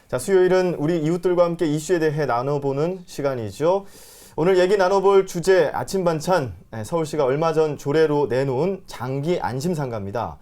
자, 수요일은 우리 이웃들과 함께 이슈에 대해 나눠보는 시간이죠. 오늘 얘기 나눠볼 주제 아침 반찬, 서울시가 얼마 전 조례로 내놓은 장기 안심상가입니다.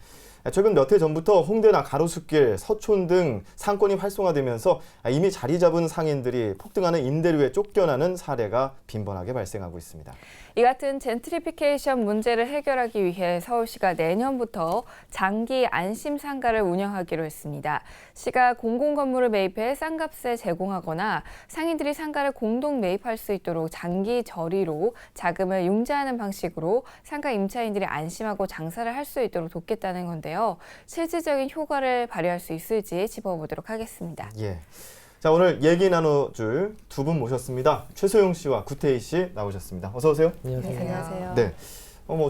최근 몇 해 전부터 홍대나 가로수길, 서촌 등 상권이 활성화되면서 이미 자리 잡은 상인들이 폭등하는 임대료에 쫓겨나는 사례가 빈번하게 발생하고 있습니다. 이 같은 젠트리피케이션 문제를 해결하기 위해 서울시가 내년부터 장기 안심 상가를 운영하기로 했습니다. 시가 공공건물을 매입해 싼값에 제공하거나 상인들이 상가를 공동 매입할 수 있도록 장기 저리로 자금을 융자하는 방식으로 상가 임차인들이 안심하고 장사를 할 수 있도록 돕겠다는 건데요. 실질적인 효과를 발휘할 수 있을지 짚어보도록 하겠습니다. 예. 자, 오늘 얘기 나눠줄 두 분 모셨습니다. 최소영 씨와 구태희 씨 나오셨습니다. 어서 오세요. 네, 안녕하세요. 네.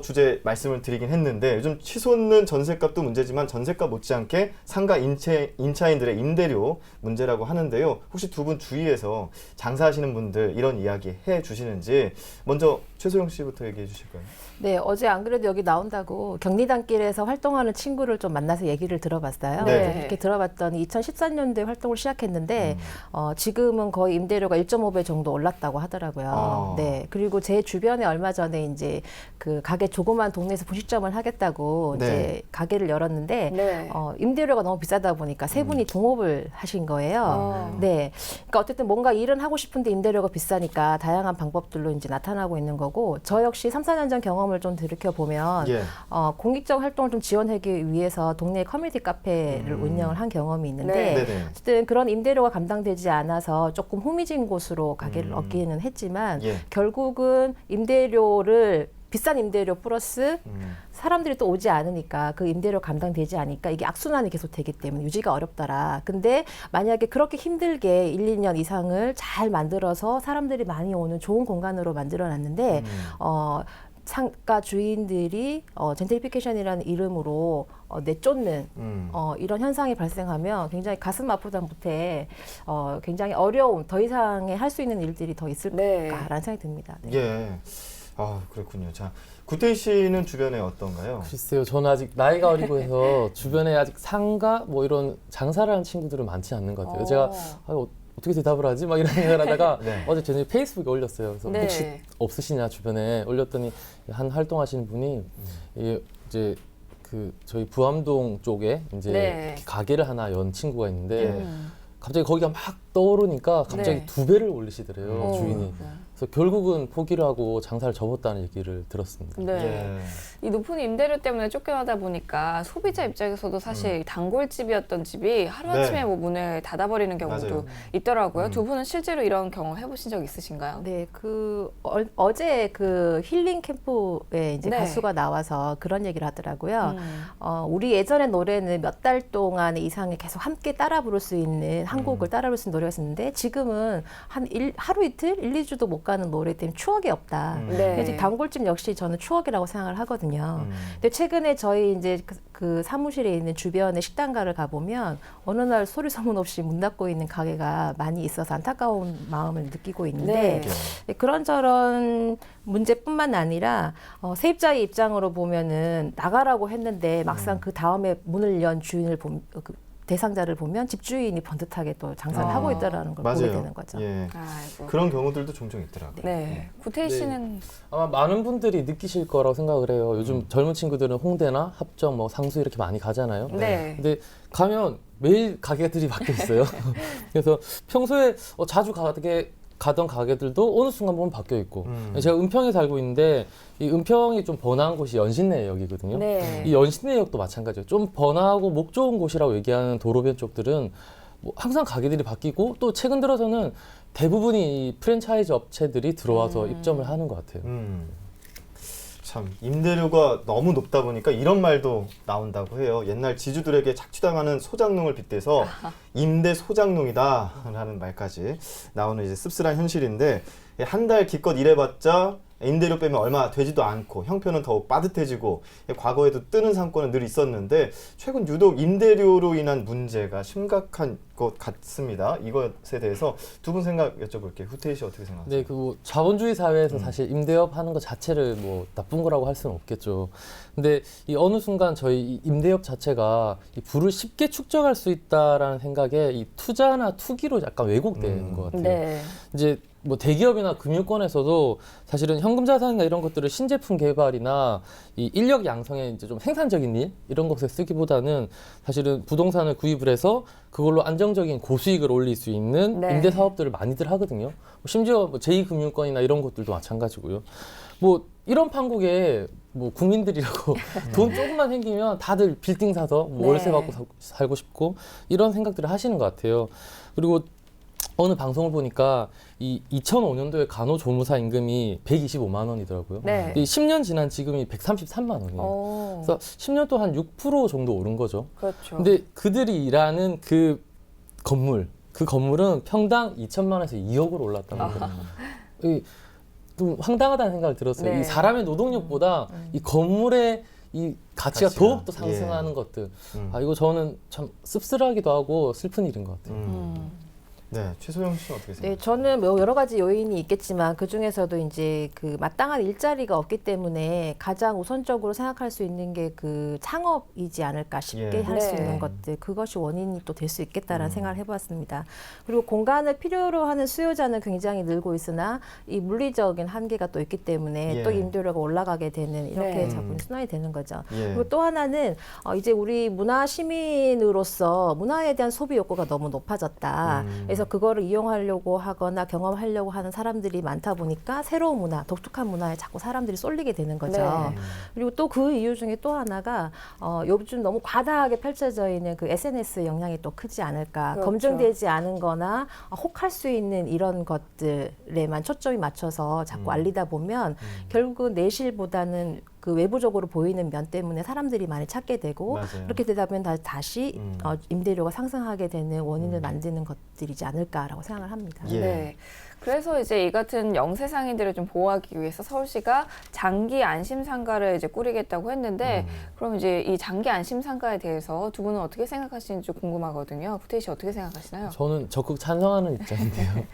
주제 말씀을 드리긴 했는데 요즘 치솟는 전셋값도 문제지만 전셋값 못지않게 상가 임차인들의 임대료 문제라고 하는데요. 혹시 두 분 주위에서 장사하시는 분들 이런 이야기 해 주시는지 먼저 최소영 씨부터 얘기해 주실까요? 네, 어제 안 그래도 여기 나온다고 경리단길에서 활동하는 친구를 좀 만나서 얘기를 들어봤어요. 네. 이렇게 들어봤더니 2014년도에 활동을 시작했는데 지금은 거의 임대료가 1.5배 정도 올랐다고 하더라고요. 네, 그리고 제 주변에 얼마 전에 이제 그 가게 조그만 동네에서 분식점을 하겠다고 네. 이제 가게를 열었는데 네. 임대료가 너무 비싸다 보니까 세 분이 동업을 하신 거예요. 네, 그러니까 어쨌든 뭔가 일은 하고 싶은데 임대료가 비싸니까 다양한 방법들로 이제 나타나고 있는 거고 저 역시 3, 4년 전 경험을 좀 들이켜 보면 예. 공익적 활동을 좀 지원하기 위해서 동네 커뮤니티 카페를 운영을 한 경험이 있는데 네네. 어쨌든 그런 임대료가 감당되지 않아서 조금 후미진 곳으로 가게를 얻기는 했지만 예. 결국은 임대료를 비싼 임대료 플러스 사람들이 또 오지 않으니까 그 임대료 감당되지 않으니까 이게 악순환이 계속 되기 때문에 유지가 어렵더라. 근데 만약에 그렇게 힘들게 1, 2년 이상을 잘 만들어서 사람들이 많이 오는 좋은 공간으로 만들어놨는데 상가 주인들이 젠트리피케이션이라는 이름으로 내쫓는 이런 현상이 발생하면 굉장히 가슴 아프다 못해 굉장히 어려움, 더 이상의 할 수 있는 일들이 더 있을까라는 생각이 듭니다. 네. 예. 아, 그렇군요. 자, 구태희 씨는 주변에 어떤가요? 글쎄요, 저는 아직 나이가 어리고 해서 주변에 아직 상가 뭐 이런 장사를 하는 친구들은 많지 않는 것 같아요. 제가 어떻게 대답을 하지? 막 이런 생각을 하다가 네. 어제 저녁에 페이스북에 올렸어요. 그래서 네. 혹시 없으시냐 주변에 올렸더니 한 활동하시는 분이 이제 그 저희 부암동 쪽에 이제 네. 가게를 하나 연 친구가 있는데 예. 갑자기 거기가 막 떠오르니까 갑자기 네. 2배를 올리시더래요, 주인이. 네. 그래서 결국은 포기를 하고 장사를 접었다는 얘기를 들었습니다. 네. 예. 이 높은 임대료 때문에 쫓겨나다 보니까 소비자 입장에서도 사실 단골집이었던 집이 하루아침에 네. 뭐 문을 닫아버리는 경우도 맞아요. 있더라고요. 두 분은 실제로 이런 경험 해보신 적 있으신가요? 네, 어제 그 힐링 캠프에 이제 네. 가수가 나와서 그런 얘기를 하더라고요. 우리 예전의 노래는 몇 달 동안 이상에 계속 함께 따라 부를 수 있는 한 곡을 따라 부를 수 있는 노래가 있었는데 지금은 하루 이틀, 1, 2주도 못 가는 노래 때문에 추억이 없다. 네. 그래서 단골집 역시 저는 추억이라고 생각을 하거든요. 근데 최근에 저희 이제 그 사무실에 있는 주변의 식당가를 가보면 어느 날 소리 소문 없이 문 닫고 있는 가게가 많이 있어서 안타까운 마음을 느끼고 있는데 네. 그런저런 문제뿐만 아니라 세입자의 입장으로 보면은 나가라고 했는데 막상 그 다음에 문을 연 주인을 대상자를 보면 집주인이 번듯하게 또 장사를 하고 있다는 걸 맞아요. 보게 되는 거죠. 예. 아이고. 그런 경우들도 종종 있더라고요. 네. 구태희 씨는 아마 많은 분들이 느끼실 거라고 생각을 해요. 요즘 젊은 친구들은 홍대나 합정, 뭐 상수 이렇게 많이 가잖아요. 네. 근데 가면 매일 가게들이 바뀌어 있어요. 그래서 평소에 자주 가던 가게들도 어느 순간 보면 바뀌어 있고. 제가 은평에 살고 있는데 이 은평이 좀 번화한 곳이 연신내역이거든요. 네. 이 연신내역도 마찬가지예요. 좀 번화하고 목 좋은 곳이라고 얘기하는 도로변 쪽들은 뭐 항상 가게들이 바뀌고 또 최근 들어서는 대부분이 이 프랜차이즈 업체들이 들어와서 입점을 하는 것 같아요. 참 임대료가 너무 높다 보니까 이런 말도 나온다고 해요. 옛날 지주들에게 착취당하는 소장농을 빗대서 임대 소장농이다라는 말까지 나오는 이제 씁쓸한 현실인데 한 달 기껏 일해봤자 임대료 빼면 얼마 되지도 않고 형편은 더욱 빠듯해지고 과거에도 뜨는 상권은 늘 있었는데 최근 유독 임대료로 인한 문제가 심각한 것 같습니다. 이것에 대해서 두 분 생각 여쭤볼게요. 후태희 씨 어떻게 생각하세요? 네, 그 자본주의 사회에서 사실 임대업 하는 것 자체를 뭐 나쁜 거라고 할 수는 없겠죠. 근데 이 어느 순간 저희 이 임대업 자체가 이 부를 쉽게 축적할 수 있다라는 생각이 생각에 이 투자나 투기로 약간 왜곡된 것 같아요. 네. 이제 뭐 대기업이나 금융권에서도 사실은 현금 자산이나 이런 것들을 신제품 개발이나 이 인력 양성에 이제 좀 생산적인 일 이런 것에 쓰기보다는 사실은 부동산을 구입을 해서 그걸로 안정적인 고수익을 올릴 수 있는 네. 임대 사업들을 많이들 하거든요. 심지어 뭐 제2금융권이나 이런 것들도 마찬가지고요. 뭐 이런 판국에 뭐 국민들이라고 돈 조금만 생기면 다들 빌딩 사서 뭐 네. 월세 받고 살고 싶고 이런 생각들을 하시는 것 같아요. 그리고 어느 방송을 보니까 이 2005년도에 간호조무사 임금이 125만 원이더라고요. 네. 이 10년 지난 지금이 133만 원이에요. 오, 그래서 10년 동안 6% 정도 오른 거죠. 그렇죠. 근데 그들이 일하는 그 건물은 평당 2천만 원에서 2억으로 올랐다는 거예요. 이 좀 황당하다는 생각이 들었어요. 네. 이 사람의 노동력보다 이 건물의 이 가치가 가치가, 더욱더 상승하는 예. 것들. 음. 이거 저는 참 씁쓸하기도 하고 슬픈 일인 것 같아요. 네, 최소영 씨는 어떻게 생각하세요? 네, 저는 뭐 여러 가지 요인이 있겠지만 그 중에서도 이제 그 마땅한 일자리가 없기 때문에 가장 우선적으로 생각할 수 있는 게 그 창업이지 않을까 쉽게 예. 할 수 네. 있는 것들 그것이 원인이 또 될 수 있겠다라는 생각을 해봤습니다. 그리고 공간을 필요로 하는 수요자는 굉장히 늘고 있으나 이 물리적인 한계가 또 있기 때문에 예. 또 임대료가 올라가게 되는 이렇게 네. 자꾸 순환이 되는 거죠. 예. 그리고 또 하나는 이제 우리 문화 시민으로서 문화에 대한 소비 욕구가 너무 높아졌다. 그래서 그거를 이용하려고 하거나 경험하려고 하는 사람들이 많다 보니까 새로운 문화, 독특한 문화에 자꾸 사람들이 쏠리게 되는 거죠. 네. 그리고 또 그 이유 중에 또 하나가 요즘 너무 과다하게 펼쳐져 있는 그 SNS 영향이 또 크지 않을까. 그렇죠. 검증되지 않은 거나 혹할 수 있는 이런 것들에만 초점이 맞춰서 자꾸 알리다 보면 결국은 내실보다는 그 외부적으로 보이는 면 때문에 사람들이 많이 찾게 되고 맞아요. 그렇게 되다 보면 다시 임대료가 상승하게 되는 원인을 만드는 것들이지 않을까라고 생각을 합니다. 예. 네. 그래서 이제 이 같은 영세 상인들을 좀 보호하기 위해서 서울시가 장기 안심 상가를 이제 꾸리겠다고 했는데 그럼 이제 이 장기 안심 상가에 대해서 두 분은 어떻게 생각하시는지 궁금하거든요. 구태희 씨 어떻게 생각하시나요? 저는 적극 찬성하는 입장인데요.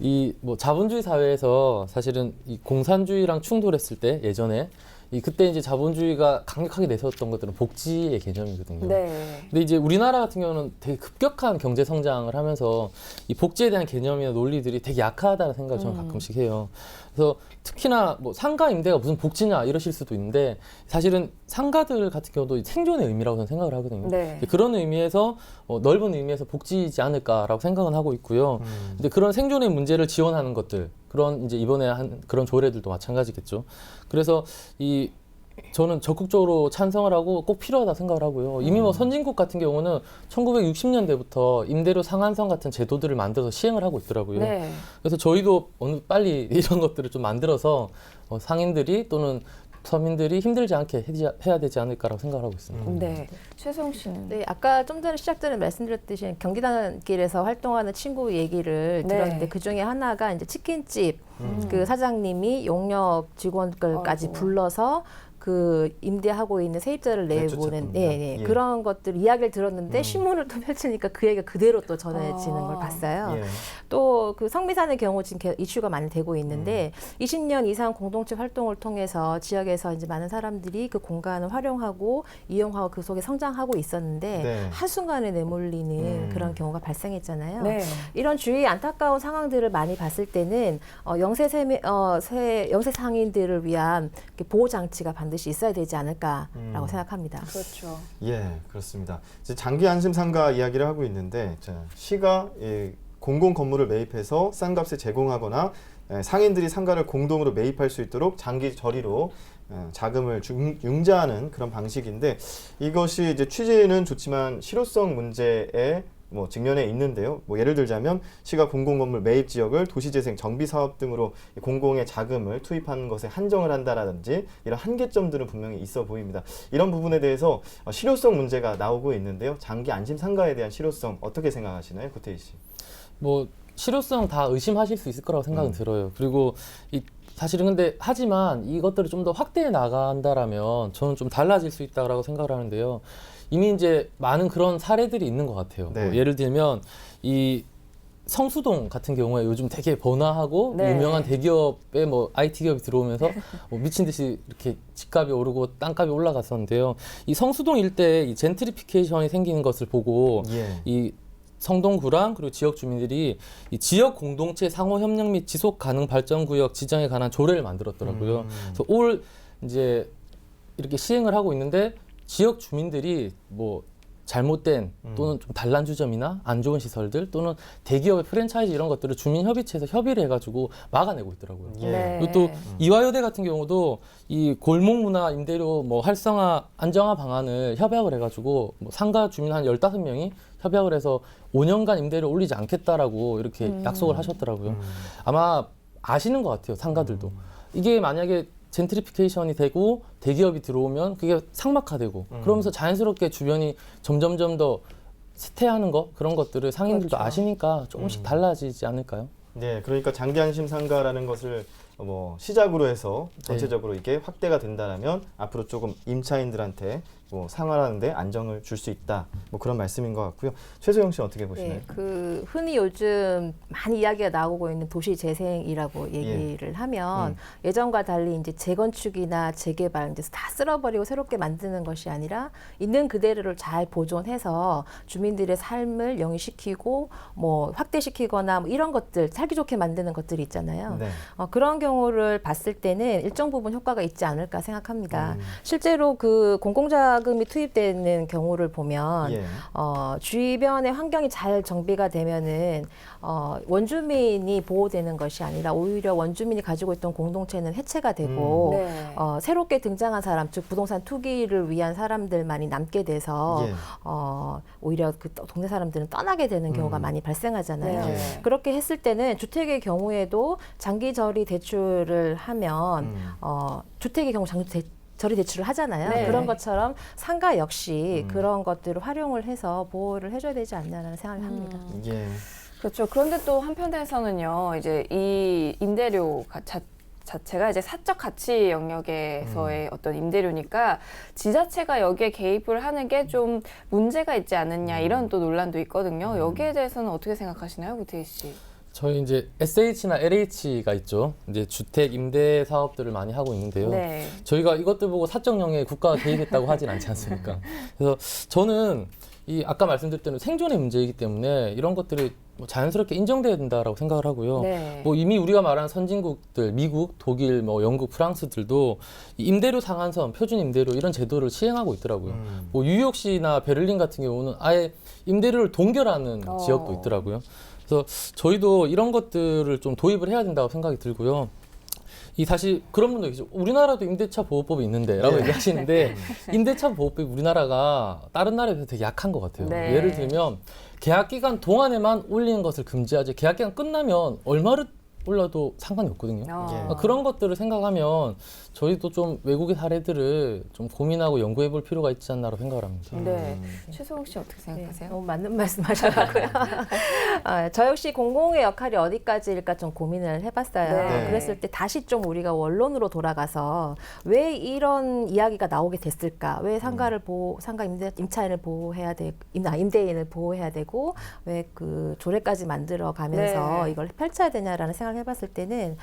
이 뭐 자본주의 사회에서 사실은 이 공산주의랑 충돌했을 때 예전에 그때 이제 자본주의가 강력하게 내세웠던 것들은 복지의 개념이거든요. 네. 근데 이제 우리나라 같은 경우는 되게 급격한 경제 성장을 하면서 이 복지에 대한 개념이나 논리들이 되게 약하다는 생각을 저는 가끔씩 해요. 그래서 특히나 뭐 상가 임대가 무슨 복지냐 이러실 수도 있는데 사실은 상가들 같은 경우도 생존의 의미라고 저는 생각을 하거든요. 네. 그런 의미에서 넓은 의미에서 복지이지 않을까라고 생각은 하고 있고요. 근데 그런 생존의 문제를 지원하는 것들 그런 이제 이번에 한 그런 조례들도 마찬가지겠죠. 그래서 저는 적극적으로 찬성을 하고 꼭 필요하다 생각을 하고요. 이미 뭐 선진국 같은 경우는 1960년대부터 임대료 상한선 같은 제도들을 만들어서 시행을 하고 있더라고요. 네. 그래서 저희도 빨리 이런 것들을 좀 만들어서 상인들이 또는 서민들이 힘들지 않게 해야 되지 않을까라고 생각을 하고 있습니다. 네. 최소영 씨는? 네, 아까 좀 전에 시작 전에 말씀드렸듯이 경기단길에서 활동하는 친구 얘기를 네. 들었는데 그 중에 하나가 이제 치킨집 그 사장님이 용역 직원들까지 아이고. 불러서 그 임대하고 있는 세입자를 내보는 내쫓았군요. 네, 예. 그런 것들 이야기를 들었는데 신문을 또 펼치니까 그 얘기가 그대로 또 전해지는 걸 봤어요. 예. 또 그 성미산의 경우 지금 이슈가 많이 되고 있는데 20년 이상 공동체 활동을 통해서 지역에서 이제 많은 사람들이 그 공간을 활용하고 이용하고 그 속에 성장하고 있었는데 네. 한순간에 내몰리는 그런 경우가 발생했잖아요. 네. 이런 주위의 안타까운 상황들을 많이 봤을 때는 영세 상인들을 위한 보호 장치가 반드시 있어야 되지 않을까라고 생각합니다. 그렇죠. 예, 그렇습니다. 이제 장기 안심 상가 이야기를 하고 있는데 시가 공공 건물을 매입해서 싼 값에 제공하거나 상인들이 상가를 공동으로 매입할 수 있도록 장기 저리로 자금을 융자하는 그런 방식인데 이것이 이제 취지는 좋지만 실효성 문제에 뭐 직면해 있는데요. 뭐 예를 들자면 시가 공공건물 매입 지역을 도시재생 정비 사업 등으로 공공의 자금을 투입하는 것에 한정을 한다라든지 이런 한계점들은 분명히 있어 보입니다. 이런 부분에 대해서 실효성 문제가 나오고 있는데요. 장기 안심 상가에 대한 실효성 어떻게 생각하시나요, 구태희 씨? 뭐 실효성 다 의심하실 수 있을 거라고 생각은 들어요. 그리고 사실은 근데 하지만 이것들을 좀 더 확대해 나간다라면 저는 좀 달라질 수 있다라고 생각을 하는데요. 이미 이제 많은 그런 사례들이 있는 것 같아요. 네. 뭐 예를 들면 이 성수동 같은 경우에 요즘 되게 번화하고 네. 유명한 대기업에 뭐 IT 기업이 들어오면서 뭐 미친 듯이 이렇게 집값이 오르고 땅값이 올라갔었는데요. 이 성수동 일대에 이 젠트리피케이션이 생기는 것을 보고 예. 이 성동구랑 그리고 지역 주민들이 이 지역 공동체 상호 협력 및 지속 가능 발전 구역 지정에 관한 조례를 만들었더라고요. 그래서 올 이제 이렇게 시행을 하고 있는데 지역 주민들이 뭐 잘못된 또는 좀 단란 주점이나 안 좋은 시설들 또는 대기업의 프랜차이즈 이런 것들을 주민협의체에서 협의를 해가지고 막아내고 있더라고요. 예. 네. 그리고 또 이화여대 같은 경우도 이 골목문화 임대료 뭐 활성화 안정화 방안을 협약을 해가지고 뭐 상가 주민 한 15명이 협약을 해서 5년간 임대료 올리지 않겠다라고 이렇게 약속을 하셨더라고요. 아마 아시는 것 같아요, 상가들도. 이게 만약에 젠트리피케이션이 되고 대기업이 들어오면 그게 상막화되고 그러면서 자연스럽게 주변이 점점점 더 쇠퇴하는 거 그런 것들을 상인들도 그렇죠. 아시니까 조금씩 달라지지 않을까요? 네, 그러니까 장기 안심 상가라는 것을 뭐 시작으로 해서 전체적으로 이게 확대가 된다라면 앞으로 조금 임차인들한테 뭐 생활하는데 안정을 줄 수 있다. 뭐 그런 말씀인 것 같고요. 최소영 씨 어떻게 보시나요? 네, 그 흔히 요즘 많이 이야기가 나오고 있는 도시 재생이라고 얘기를 하면 예전과 달리 이제 재건축이나 재개발 이제 다 쓸어버리고 새롭게 만드는 것이 아니라 있는 그대로를 잘 보존해서 주민들의 삶을 영위시키고 뭐 확대시키거나 뭐 이런 것들 살기 좋게 만드는 것들이 있잖아요. 네. 그런 경우를 봤을 때는 일정 부분 효과가 있지 않을까 생각합니다. 실제로 그 공공자금이 투입되는 경우를 보면 예. 주변의 환경이 잘 정비가 되면은 원주민이 보호되는 것이 아니라 오히려 원주민이 가지고 있던 공동체는 해체가 되고 네. 새롭게 등장한 사람, 즉 부동산 투기를 위한 사람들만이 남게 돼서 예. 오히려 그 동네 사람들은 떠나게 되는 경우가 많이 발생하잖아요. 네. 그렇게 했을 때는 주택의 경우에도 장기저리 대출을 하면 주택의 경우 저리 대출을 하잖아요. 네. 그런 것처럼 상가 역시 그런 것들을 활용을 해서 보호를 해줘야 되지 않나라는 생각을 합니다. 예. 그렇죠. 그런데 또 한편에서는요, 이제 이 임대료 자체가 이제 사적 가치 영역에서의 어떤 임대료니까 지자체가 여기에 개입을 하는 게 좀 문제가 있지 않느냐 이런 또 논란도 있거든요. 여기에 대해서는 어떻게 생각하시나요, 구태희 씨? 저희 이제 SH나 LH가 있죠. 이제 주택 임대 사업들을 많이 하고 있는데요. 네. 저희가 이것들 보고 사적 영역에 국가가 개입했다고 하진 않지 않습니까? 그래서 저는 이 아까 말씀드렸던 생존의 문제이기 때문에 이런 것들이 뭐 자연스럽게 인정돼야 된다라고 생각을 하고요. 네. 뭐 이미 우리가 말한 선진국들, 미국, 독일, 뭐 영국, 프랑스들도 이 임대료 상한선, 표준 임대료 이런 제도를 시행하고 있더라고요. 뭐 뉴욕시나 베를린 같은 경우는 아예 임대료를 동결하는 지역도 있더라고요. 그래서 저희도 이런 것들을 좀 도입을 해야 된다고 생각이 들고요. 이 사실 그런 분도 계시죠. 우리나라도 임대차 보호법이 있는데라고 얘기하시는데 임대차 보호법이 우리나라가 다른 나라에 비해서 되게 약한 것 같아요. 네. 예를 들면 계약 기간 동안에만 올리는 것을 금지하지 계약 기간 끝나면 얼마를 올라도 상관이 없거든요. 예. 그런 것들을 생각하면 저희도 좀 외국의 사례들을 좀 고민하고 연구해 볼 필요가 있지 않나라고 생각을 합니다. 네. 최소영 씨 어떻게 네, 생각하세요? 너무 맞는 말씀하셔가지고요. 저 역시 공공의 역할이 어디까지일까 좀 고민을 해봤어요. 네. 그랬을 때 다시 좀 우리가 원론으로 돌아가서 왜 이런 이야기가 나오게 됐을까? 왜 상가 임차인을 보호해야 되, 임대인을 보호해야 되고 왜 그 조례까지 만들어 가면서 네. 이걸 펼쳐야 되냐라는 생각을 해봤을 때는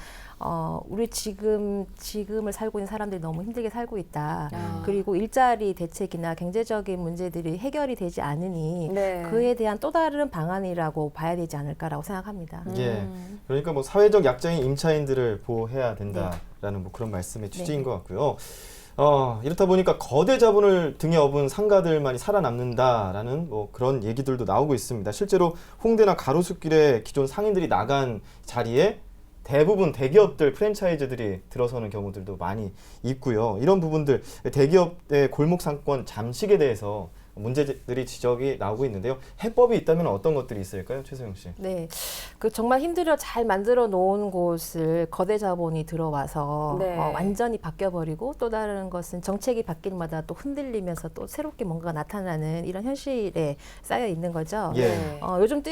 우리 지금을 살고 있는 사람들이 너무 힘들게 살고 있다. 그리고 일자리 대책이나 경제적인 문제들이 해결이 되지 않으니 네. 그에 대한 또 다른 방안이라고 봐야 되지 않을까라고 생각합니다. 예. 그러니까 뭐 사회적 약자인 임차인들을 보호해야 된다라는 뭐 그런 말씀의 취지인 것 같고요. 이렇다 보니까 거대 자본을 등에 업은 상가들만이 살아남는다라는 뭐 그런 얘기들도 나오고 있습니다. 실제로 홍대나 가로수길에 기존 상인들이 나간 자리에 대부분 대기업들 프랜차이즈들이 들어서는 경우들도 많이 있고요. 이런 부분들 대기업의 골목 상권 잠식에 대해서 문제들이 지적이 나오고 있는데요. 해법이 있다면 어떤 것들이 있을까요, 최소영 씨? 네, 그 정말 힘들어 잘 만들어 놓은 곳을 거대 자본이 들어와서 네. 완전히 바뀌어버리고 또 다른 것은 정책이 바뀔마다 또 흔들리면서 또 새롭게 뭔가가 나타나는 이런 현실에 쌓여 있는 거죠. 예. 네. 요즘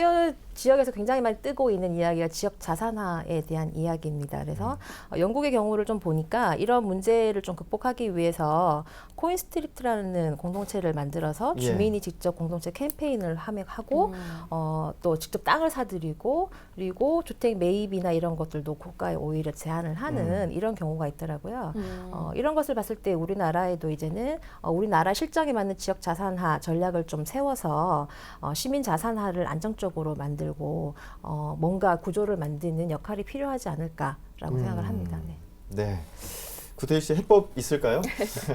지역에서 굉장히 많이 뜨고 있는 이야기가 지역 자산화에 대한 이야기입니다. 그래서 영국의 경우를 좀 보니까 이런 문제를 좀 극복하기 위해서 코인스트리트라는 공동체를 만들어서 예. 주민이 직접 공동체 캠페인을 하고 또 직접 땅을 사들이고 그리고 주택 매입이나 이런 것들도 고가에 오히려 제한을 하는 이런 경우가 있더라고요. 이런 것을 봤을 때 우리나라에도 이제는 우리나라 실정에 맞는 지역 자산화 전략을 좀 세워서 시민 자산화를 안정적으로 만들고 뭔가 구조를 만드는 역할이 필요하지 않을까라고 생각을 합니다. 네. 네. 구태일 씨 해법 있을까요?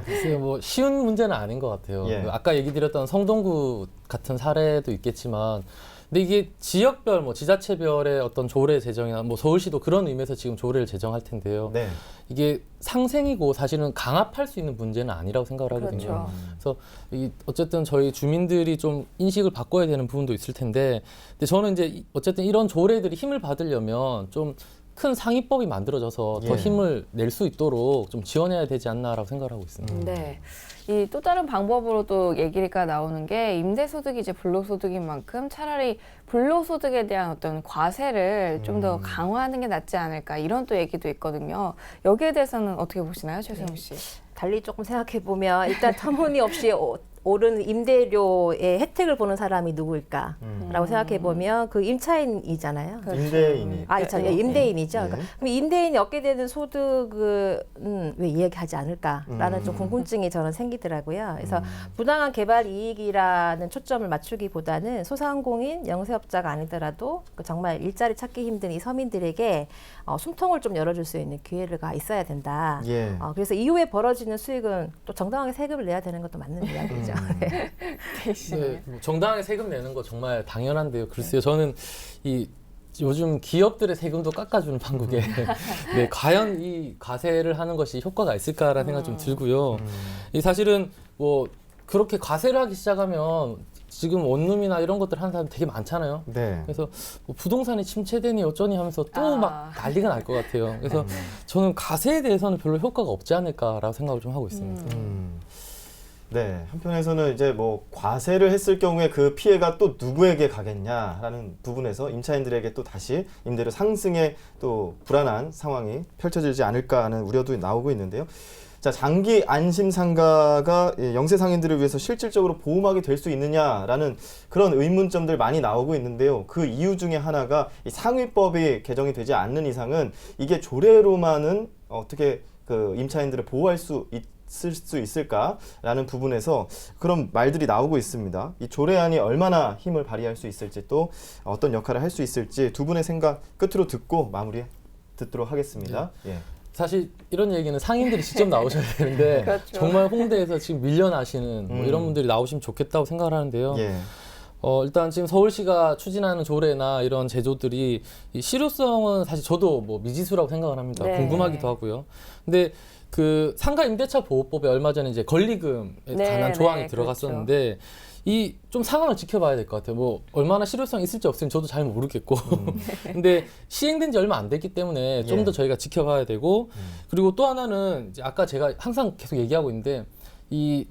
글쎄요, 뭐 쉬운 문제는 아닌 것 같아요. 예. 아까 얘기 드렸던 성동구 같은 사례도 있겠지만, 근데 이게 지역별, 뭐 지자체별의 어떤 조례 제정이나 뭐 서울시도 그런 의미에서 지금 조례를 제정할 텐데요. 네. 이게 상생이고 사실은 강압할 수 있는 문제는 아니라고 생각을 하거든요. 그렇죠. 그래서 어쨌든 저희 주민들이 좀 인식을 바꿔야 되는 부분도 있을 텐데, 근데 저는 이제 어쨌든 이런 조례들이 힘을 받으려면 좀 큰 상위법이 만들어져서 더 예. 힘을 낼 수 있도록 좀 지원해야 되지 않나라고 생각을 하고 있습니다. 네. 이 또 다른 방법으로 또 얘기가 나오는 게 임대소득이 이제 불로소득인 만큼 차라리 불로소득에 대한 어떤 과세를 좀 더 강화하는 게 낫지 않을까 이런 또 얘기도 있거든요. 여기에 대해서는 어떻게 보시나요, 최수영 씨? 달리 조금 생각해 보면 일단 터무니없이 오른 임대료의 혜택을 보는 사람이 누구일까라고 생각해 보면 그 임차인이잖아요. 임대인이. 임대인이죠. 네. 그러니까 그럼 임대인이 얻게 되는 소득은 왜 이야기하지 않을까라는 좀 궁금증이 저는 생기더라고요. 그래서 부당한 개발 이익이라는 초점을 맞추기보다는 소상공인, 영세업자가 아니더라도 그 정말 일자리 찾기 힘든 이 서민들에게 숨통을 좀 열어줄 수 있는 기회가 있어야 된다. 예. 그래서 이후에 벌어지는 수익은 또 정당하게 세금을 내야 되는 것도 맞는 이야기죠. 네. 네, 뭐 정당하게 세금 내는 거 정말 당연한데요. 글쎄요, 저는 이 요즘 기업들의 세금도 깎아주는 판국에 네, 과연 이 과세를 하는 것이 효과가 있을까라는 생각이 좀 들고요. 이 사실은 뭐 그렇게 과세를 하기 시작하면 지금 원룸이나 이런 것들 하는 사람 되게 많잖아요. 네. 그래서 뭐 부동산이 침체되니 어쩌니 하면서 또 막 난리가 날 것 같아요. 그래서 저는 과세에 대해서는 별로 효과가 없지 않을까라고 생각을 좀 하고 있습니다. 네, 한편에서는 이제 뭐 과세를 했을 경우에 그 피해가 또 누구에게 가겠냐라는 부분에서 임차인들에게 또 다시 임대료 상승에 또 불안한 상황이 펼쳐지지 않을까 하는 우려도 나오고 있는데요. 자, 장기 안심 상가가 영세 상인들을 위해서 실질적으로 보호막이 될 수 있느냐라는 그런 의문점들 많이 나오고 있는데요. 그 이유 중에 하나가 이 상위법이 개정이 되지 않는 이상은 이게 조례로만은 어떻게 그 임차인들을 보호할 수 있을 수 있을까라는 부분에서 그런 말들이 나오고 있습니다. 이 조례안이 얼마나 힘을 발휘할 수 있을지 또 어떤 역할을 할 수 있을지 두 분의 생각 끝으로 듣고 마무리 듣도록 하겠습니다. 예. 사실 이런 얘기는 상인들이 직접 나오셔야 되는데 그렇죠. 정말 홍대에서 지금 밀려나시는 뭐 이런 분들이 나오시면 좋겠다고 생각을 하는데요. 예. 일단 지금 서울시가 추진하는 조례나 이런 제도들이 이 실효성은 사실 저도 뭐 미지수라고 생각을 합니다. 네. 궁금하기도 하고요. 근데 그 상가 임대차 보호법에 얼마 전에 이제 권리금에 네, 관한 조항이 네, 들어갔었는데 이 좀 상황을 지켜봐야 될 것 같아요. 뭐 얼마나 실효성이 있을지 없을지 저도 잘 모르겠고 근데 시행된 지 얼마 안 됐기 때문에 좀 더 예. 저희가 지켜봐야 되고 그리고 또 하나는 이제 아까 제가 항상 계속 얘기하고 있는데 이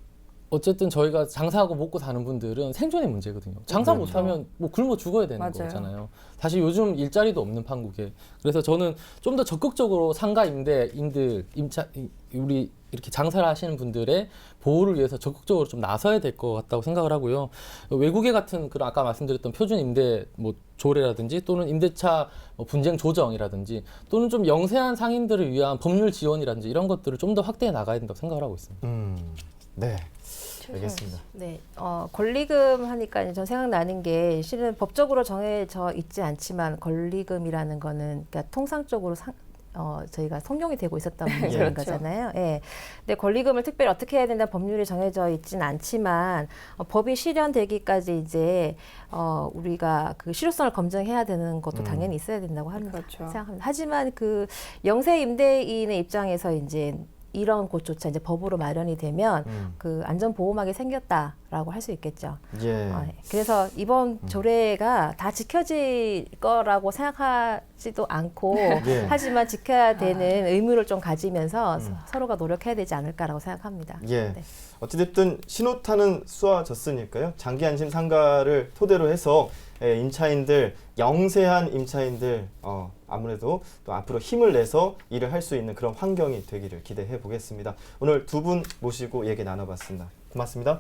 어쨌든 저희가 장사하고 먹고 사는 분들은 생존의 문제거든요. 장사 그렇죠. 못하면 뭐 굶어 죽어야 되는 맞아요. 거잖아요. 사실 요즘 일자리도 없는 판국에. 그래서 저는 좀 더 적극적으로 상가 임대인들, 우리 이렇게 장사를 하시는 분들의 보호를 위해서 적극적으로 좀 나서야 될 것 같다고 생각을 하고요. 외국에 같은 그런 아까 말씀드렸던 표준 임대 뭐 조례라든지 또는 임대차 뭐 분쟁 조정이라든지 또는 좀 영세한 상인들을 위한 법률 지원이라든지 이런 것들을 좀 더 확대해 나가야 된다고 생각을 하고 있습니다. 네. 알겠습니다. 네, 권리금 하니까 저 생각나는 게 실은 법적으로 정해져 있지 않지만 권리금이라는 거는 그러니까 통상적으로 저희가 성용이 되고 있었던 문제인 그렇죠. 거잖아요. 예. 근데 권리금을 특별히 어떻게 해야 된다 법률이 정해져 있지는 않지만 법이 실현되기까지 이제 우리가 그 실효성을 검증해야 되는 것도 당연히 있어야 된다고 그렇죠. 생각합니다. 하지만 그 영세 임대인의 입장에서 이제 이런 곳조차 이제 법으로 마련이 되면 그 안전보호막이 생겼다라고 할 수 있겠죠. 예. 그래서 이번 조례가 다 지켜질 거라고 생각하지도 않고 예. 하지만 지켜야 되는 의무를 좀 가지면서 서로가 노력해야 되지 않을까라고 생각합니다. 예. 네. 어찌됐든 신호탄은 쏘아졌으니까요. 장기 안심 상가를 토대로 해서 임차인들, 영세한 임차인들 아무래도 또 앞으로 힘을 내서 일을 할 수 있는 그런 환경이 되기를 기대해 보겠습니다. 오늘 두 분 모시고 얘기 나눠봤습니다. 고맙습니다.